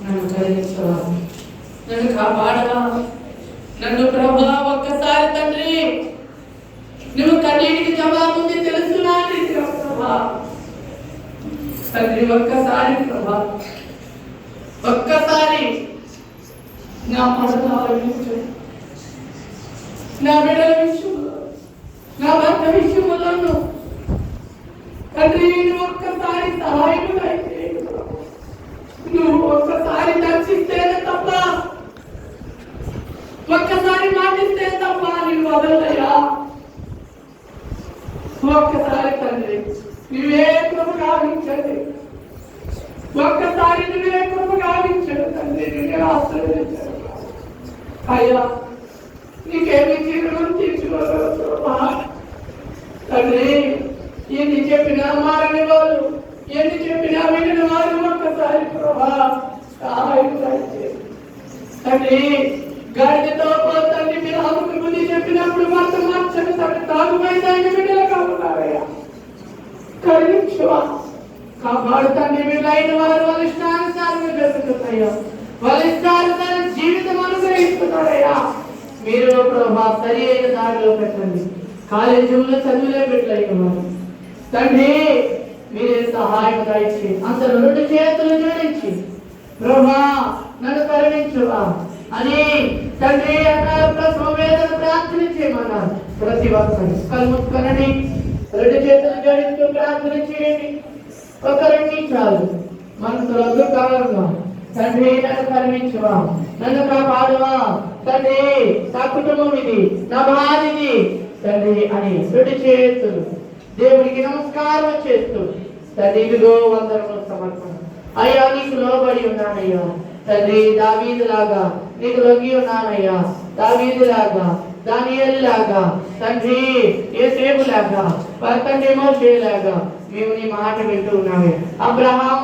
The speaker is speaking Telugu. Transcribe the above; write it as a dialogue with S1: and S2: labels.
S1: నన్ను కరుణించవా, నన్ను కాపాడవా. నన్ను ప్రభా ఒక్కసారి తండ్రి నువ్వు కన్నీటికి జవాబు తెలుసునా ప్రభా. తండ్రి ఒక్కసారి ప్రభా, ఒక్కసారి నా పడత ఆలోచించు. నా బిడ్డల విషయంలో, నా భర్త విషయంలో తండ్రి నువ్వు ఒక్కసారి సహాయం అయితే, నువ్వు ఒక్కసారి దర్శిస్తేనే తప్ప, ఒక్కసారి మాటిస్తే తప్ప నువ్వు వదలయ్యా. ఒక్కసారి తండ్రి నువ్వే కృప గావించండి, ఒక్కసారి నువ్వే కృప గావించండి తండ్రి. నువ్వే ఆశ్రయించండి అయ్యా. నీకేమి జీవితం తీర్చుకోగలరు తండ్రి. ఎన్ని చెప్పినా మారని వాళ్ళు, ఎన్ని చెప్పినా విని వారు ఒక్కసారి ప్రభా సహాయం తండ్రి. గాడితో తండ్రి మీరు ఆమెకు బుద్ధి చెప్పినప్పుడు మాత్రం మార్చండి తండ్రి. తాగుబోయేదాన్ని బిడ్డలు కావుతారయ్యా, కరుణించువా, కాపాడు తండ్రి. మీరు అయిన వారు వాళ్ళ ఇష్టానుసారంగా జరుగుతున్నాయో, వాళ్ళ ఇష్టానుసారం జీవితం అనుగ్రహిస్తున్నారయ్యా. మీరు ప్రభా సరి అయిన దారిలో పెట్టండి. కాలేజీలో చదువులే పెట్టలేక తండ్రి మీరే సహాయం దయచి అందరూ 2 చేతులు జోడించి ప్రభా నన్ను కరుణించువా అని తండ్రి వేదన ప్రార్థన చేయమన్నారు. ప్రతి ఒక్కరు కలుముక్కనని 2 చేతులు జోడించి ప్రార్థన చేయండి. ఒకరిని చాలు మనసులో దుఃఖంగా తండ్రి నన్ను కరుణించువా, నన్ను కాపాడువా తండ్రి. నా కుటుంబం ఇది, నా బాధ ఇది తండ్రి అని 2 చేతులు దేవుడికి నమస్కారం చేస్తూ తండ్రి ఇదిగో వందనములు సమర్పణ. అయ్యా నీకు లోబడి ఉన్నానయ్యా తండ్రి. దావీదులాగా నీకు లొంగి ఉన్నానయ్యా, దావీదులాగా, దానియేలులాగా తండ్రి, యోసేపులాగా, తండ్రి మోషేలాగా మేము నీ మాట వింటూ ఉన్నామే. అబ్రహాం